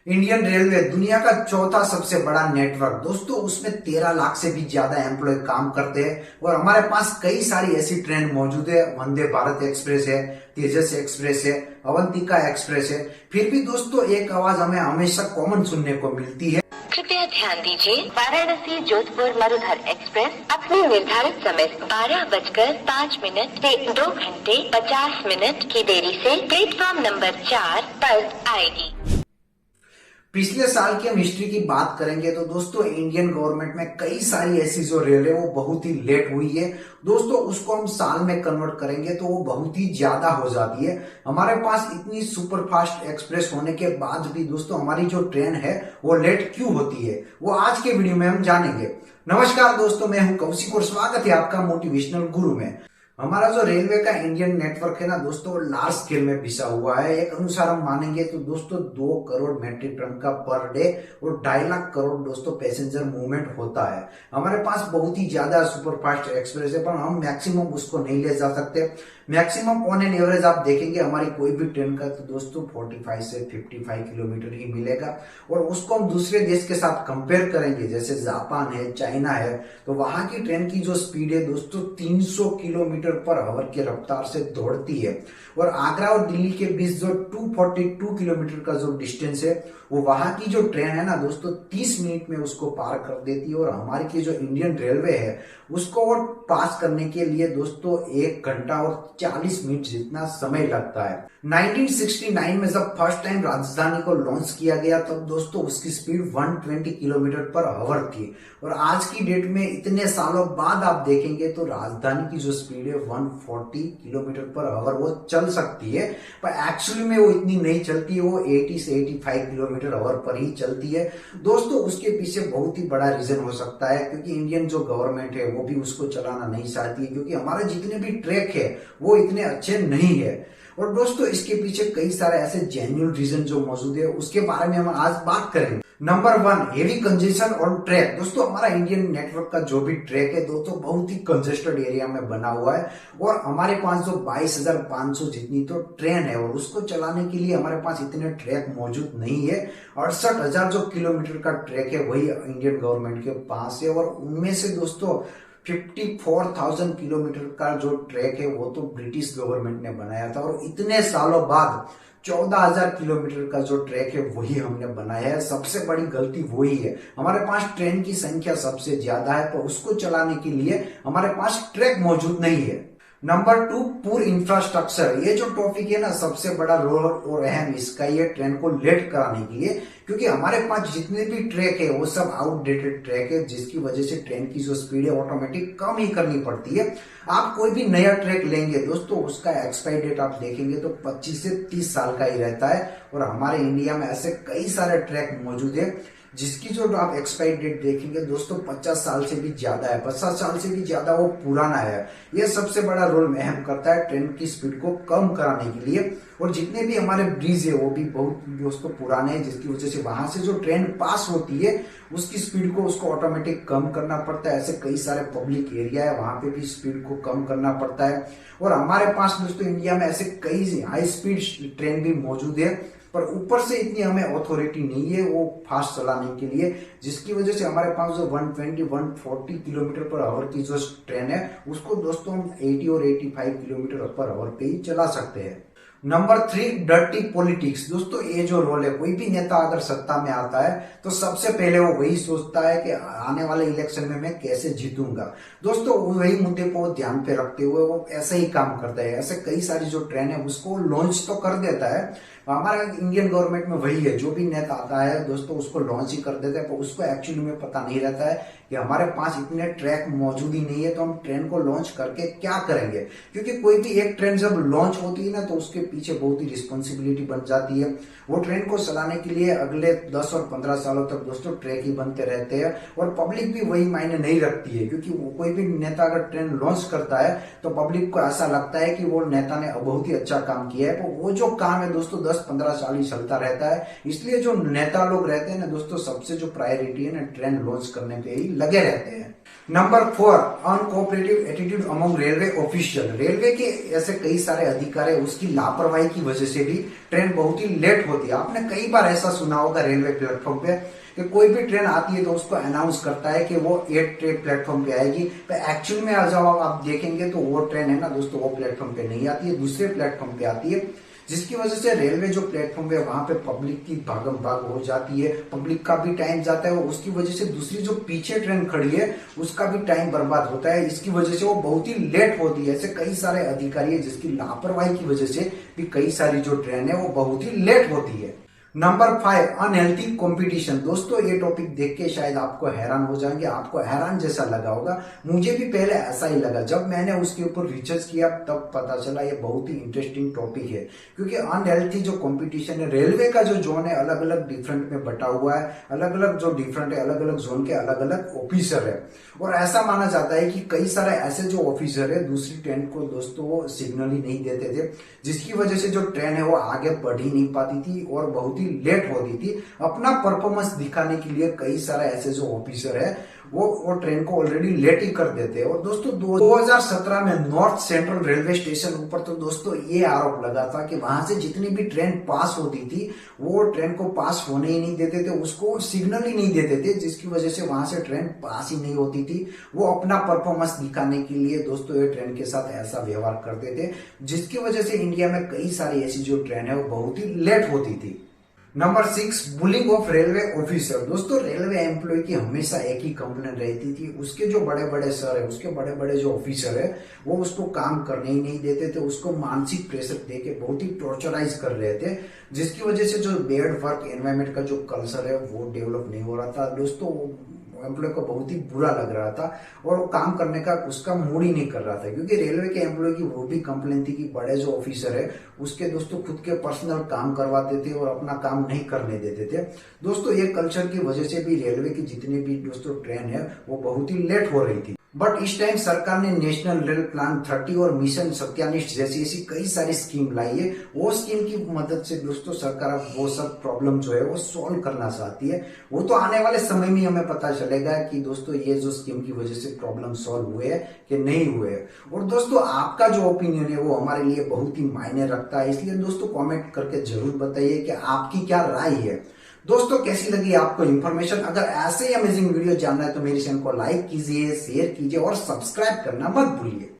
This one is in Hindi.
इंडियन रेलवे दुनिया का चौथा सबसे बड़ा नेटवर्क दोस्तों। उसमें 13 लाख से भी ज्यादा एम्प्लॉय काम करते हैं और हमारे पास कई सारी ऐसी ट्रेन मौजूद है। वंदे भारत एक्सप्रेस है, तेजस एक्सप्रेस है, अवंतिका एक्सप्रेस है। फिर भी दोस्तों एक आवाज हमें हमेशा कॉमन सुनने को मिलती है। कृपया ध्यान दीजिए, वाराणसी जोधपुर मरुधर एक्सप्रेस अपने निर्धारित समय 12:05 से 2 घंटे 50 मिनट की देरी से प्लेटफॉर्म नंबर 4 पर आएगी। पिछले साल की हम हिस्ट्री की बात करेंगे तो दोस्तों इंडियन गवर्नमेंट में कई सारी ऐसी जो रेल है वो बहुत ही लेट हुई है। दोस्तों उसको हम साल में कन्वर्ट करेंगे तो वो बहुत ही ज्यादा हो जाती है। हमारे पास इतनी सुपर फास्ट एक्सप्रेस होने के बाद भी दोस्तों हमारी जो ट्रेन है वो लेट क्यों होती है, वो आज के वीडियो में हम जानेंगे। नमस्कार दोस्तों, मैं हूं कौशिक और स्वागत है आपका मोटिवेशनल गुरु में। हमारा जो रेलवे का इंडियन नेटवर्क है ना दोस्तों, लार्ज स्केल में पिसा हुआ है। एक अनुसार हम मानेंगे तो दोस्तों 2 करोड़ मेट्रिक टन का पर डे और 2.5 लाख करोड़ दोस्तों पैसेंजर मूवमेंट होता है। हमारे पास बहुत ही ज्यादा सुपर फास्ट एक्सप्रेस है, पर हम मैक्सिमम उसको नहीं ले जा सकते। मैक्सिमम ऑन एन एवरेज आप देखेंगे हमारी कोई भी ट्रेन का तो दोस्तों 45 से 55 किलोमीटर ही मिलेगा। और उसको हम दूसरे देश के साथ कंपेयर करेंगे, जैसे जापान है, चाइना है, तो वहां की ट्रेन की जो स्पीड है दोस्तों 300 किलोमीटर पर आवर की रफ्तार से दौड़ती है। और आगरा और दिल्ली के बीच जो 242 किलोमीटर का जो डिस्टेंस है वो वहां की जो ट्रेन है ना दोस्तों 30 मिनट में उसको पार कर देती है। और हमारी की जो इंडियन रेलवे है उसको वो पास करने के लिए दोस्तों 1 घंटा और 40 मिनट जितना समय लगता है। 1969 में जब फर्स्ट टाइम राजधानी को लॉन्च किया गया तब दोस्तों उसकी स्पीड 120 किलोमीटर पर आवर थी। और आज की डेट में इतने सालों बाद आप देखेंगे तो राजधानी की जो स्पीड है 140 किलोमीटर पर आवर वो चल सकती है, पर एक्चुअली में वो इतनी नहीं चलती है। वो 80 से 85 किलोमीटर आवर पर ही चलती है। दोस्तों उसके पीछे बहुत ही बड़ा रीजन हो सकता है, क्योंकि इंडियन जो गवर्नमेंट है वो भी उसको चलाना नहीं चाहती है, क्योंकि हमारे जितने भी ट्रैक है वो इतने अच्छे नहीं है। और दोस्तों इसके पीछे कई सारे ऐसे जेन्युइन रीजन जो मौजूद है उसके बारे में हम आज बात करेंगे। Number 1, heavy congestion on track. दोस्तों हमारा इंडियन नेटवर्क का जो भी ट्रैक है दोस्तों बहुत ही कंजेस्टेड एरिया में बना हुआ है। और हमारे पास जो 22,500 जितनी तो ट्रेन है और उसको चलाने के लिए हमारे पास इतने ट्रैक मौजूद नहीं है। 68,000 जो किलोमीटर का ट्रैक है वही इंडियन गवर्नमेंट के पास है। और उनमें से दोस्तों 54,000 किलोमीटर का जो ट्रैक है वो तो ब्रिटिश गवर्नमेंट ने बनाया था। और इतने सालों बाद 14,000 किलोमीटर का जो ट्रैक है वही हमने बनाया है। सबसे बड़ी गलती वही है। हमारे पास ट्रेन की संख्या सबसे ज्यादा है, पर उसको चलाने के लिए हमारे पास ट्रैक मौजूद नहीं है। नंबर 2, पूर इंफ्रास्ट्रक्चर। ये जो टॉपिक है ना सबसे बड़ा रोल और अहम इसका ये ट्रेन को लेट कराने के लिए, क्योंकि हमारे पास जितने भी ट्रैक है वो सब आउटडेटेड ट्रैक है, जिसकी वजह से ट्रेन की जो स्पीड है ऑटोमेटिक कम ही करनी पड़ती है। आप कोई भी नया ट्रैक लेंगे दोस्तों उसका एक्सपायरी डेट आप देखेंगे तो 25 से 30 साल का ही रहता है। और हमारे इंडिया में ऐसे कई सारे ट्रैक मौजूद है जिसकी जो आप एक्सपायरी डेट देखेंगे दोस्तों 50 साल से भी ज्यादा है, 50 साल से भी ज्यादा वो पुराना है। यह सबसे बड़ा रोल अहम करता है ट्रेन की स्पीड को कम कराने के लिए। और जितने भी हमारे ब्रिज है वो भी बहुत दोस्तों पुराने हैं, जिसकी वजह से वहां से जो ट्रेन पास होती है उसकी स्पीड को उसको ऑटोमेटिक कम करना पड़ता है। ऐसे कई सारे पब्लिक एरिया है वहां पे भी स्पीड को कम करना पड़ता है। और हमारे पास दोस्तों इंडिया में ऐसे कई हाई स्पीड ट्रेन भी मौजूद है, पर ऊपर से इतनी हमें अथॉरिटी नहीं है वो फास्ट चलाने के लिए, जिसकी वजह से हमारे पास जो 120-140 किलोमीटर पर आवर की जो ट्रेन है उसको दोस्तों हम 80 और 85 किलोमीटर पर आवर पे ही चला सकते हैं। Number 3, dirty politics. दोस्तों ये जो रोल है, कोई भी नेता अगर सत्ता में आता है तो सबसे पहले वो वही सोचता है कि आने वाले इलेक्शन में मैं कैसे जीतूंगा। दोस्तों वही मुद्दे को ध्यान पे रखते हुए वो ऐसे ही काम करता है। ऐसे कई सारी जो ट्रेन है उसको लॉन्च तो कर देता है। हमारा इंडियन गवर्नमेंट में वही है, जो भी नेता आता है दोस्तों उसको लॉन्च ही कर देता है, पर उसको एक्चुअली में पता नहीं रहता है कि हमारे पास इतने ट्रैक मौजूद ही नहीं है तो हम ट्रेन को लॉन्च करके क्या करेंगे। क्योंकि कोई भी एक ट्रेन जब लॉन्च होती है ना तो उसके पीछे बहुत ही रिस्पॉन्सिबिलिटी बन जाती है। वो ट्रेन को चलाने के लिए अगले 10 और 15 सालों तक दोस्तों ट्रैक ही बनते रहते हैं। और पब्लिक भी वही मायने नहीं रखती है, क्योंकि कोई भी नेता अगर ट्रेन लॉन्च करता है तो पब्लिक को ऐसा लगता है कि वो नेता ने बहुत ही अच्छा काम किया है। तो वो जो काम है दोस्तों 10-15 साल ही चलता रहता है। इसलिए जो नेता लोग रहते हैं ना दोस्तों, सबसे जो प्रायोरिटी है ना ट्रेन लॉन्च करने पे ही लगे रहते हैं। Number 4, uncooperative attitude among railway official. Railway के ऐसे कई सारे अधिकारी उसकी लापरवाही की वजह से भी ट्रेन बहुत ही लेट होती है। आपने कई बार ऐसा सुना होगा रेलवे प्लेटफॉर्म पे कि कोई भी ट्रेन आती है तो उसको अनाउंस करता है कि वो 8 ट्रेन प्लेटफॉर्म पे आएगी, पर एक्चुअल में जब आप देखेंगे तो वो ट्रेन है ना दोस्तों, वो प्लेटफॉर्म पे नहीं आती है, दूसरे प्लेटफॉर्म पे आती है, जिसकी वजह से रेलवे जो प्लेटफॉर्म है वहां पे पब्लिक की भागम भाग हो जाती है, पब्लिक का भी टाइम जाता है, उसकी वजह से दूसरी जो पीछे ट्रेन खड़ी है उसका भी टाइम बर्बाद होता है। इसकी वजह से वो बहुत ही लेट होती है। ऐसे कई सारे अधिकारी है जिसकी लापरवाही की वजह से भी कई सारी जो ट्रेन है वो बहुत ही लेट होती है। Number 5, unhealthy competition. दोस्तों ये टॉपिक देख के शायद आपको हैरान हो जाएंगे, आपको हैरान जैसा लगा होगा, मुझे भी पहले ऐसा ही लगा। जब मैंने उसके ऊपर रिसर्च किया तब पता चला ये बहुत ही इंटरेस्टिंग टॉपिक है, क्योंकि अनहेल्थी जो कंपटीशन है, रेलवे का जो जोन है अलग अलग डिफरेंट में बटा हुआ है, अलग अलग जो डिफरेंट है, अलग अलग जोन के अलग अलग ऑफिसर है, और ऐसा माना जाता है कि कई सारे ऐसे जो ऑफिसर है दूसरी ट्रेन को दोस्तों वो सिग्नल ही नहीं देते थे, जिसकी वजह से जो ट्रेन है वो आगे बढ़ ही नहीं पाती थी और बहुत लेट होती थी। अपना परफॉर्मेंस दिखाने के लिए कई सारे ऐसे जो ऑफिसर है वो ट्रेन को ऑलरेडी लेट ही कर देते हैं। और दोस्तों 2017 में नॉर्थ सेंट्रल रेलवे स्टेशन ऊपर तो दोस्तों ये आरोप लगा था कि वहां से जितनी भी ट्रेन पास होती थी वो ट्रेन को पास होने ही नहीं देते थे, उसको सिग्नल ही नहीं देते थे, जिसकी वजह से वहां से ट्रेन पास ही नहीं होती थी। वो अपना परफॉर्मेंस दिखाने के लिए दोस्तों ये ट्रेन के साथ ऐसा व्यवहार करते थे, जिसकी वजह से इंडिया में कई सारी ऐसी जो ट्रेन है वो बहुत ही लेट होती थी। Number 6, bullying of railway officer. दोस्तों रेलवे एम्प्लॉय की हमेशा एक ही कंप्लेंट रहती थी, उसके जो बड़े बड़े सर है, उसके बड़े बड़े जो ऑफिसर है वो उसको काम करने ही नहीं देते थे, उसको मानसिक प्रेशर देके बहुत ही टॉर्चराइज कर रहे थे, जिसकी वजह से जो बैड वर्क एनवायरमेंट का जो कल्चर है वो डेवलप नहीं हो रहा था। दोस्तों एम्प्लॉय को बहुत ही बुरा लग रहा था और वो काम करने का उसका मूड ही नहीं कर रहा था, क्योंकि रेलवे के एम्प्लॉय की वो भी कंप्लेन थी कि बड़े जो ऑफिसर है उसके दोस्तों खुद के पर्सनल काम करवाते थे और अपना काम नहीं करने देते थे। दोस्तों ये कल्चर की वजह से भी रेलवे की जितनी भी दोस्तों ट्रेन है वो बहुत ही लेट हो रही थी। बट इस टाइम सरकार ने नेशनल रेल प्लान 30 और मिशन सत्यानिष्ठ जैसी ऐसी कई सारी स्कीम लाई है। वो स्कीम की मदद से दोस्तों सरकार अब वो सब प्रॉब्लम जो है वो सॉल्व करना चाहती है। वो तो आने वाले समय में हमें पता चलेगा कि दोस्तों ये जो स्कीम की वजह से प्रॉब्लम सॉल्व हुए है कि नहीं हुए। और दोस्तों आपका जो ओपिनियन है वो हमारे लिए बहुत ही मायने रखता है, इसलिए दोस्तों कॉमेंट करके जरूर बताइए कि आपकी क्या राय है। दोस्तों कैसी लगी आपको इन्फॉर्मेशन? अगर ऐसे ही अमेजिंग वीडियो जानना है तो मेरे चैनल को लाइक कीजिए, शेयर कीजिए और सब्सक्राइब करना मत भूलिए।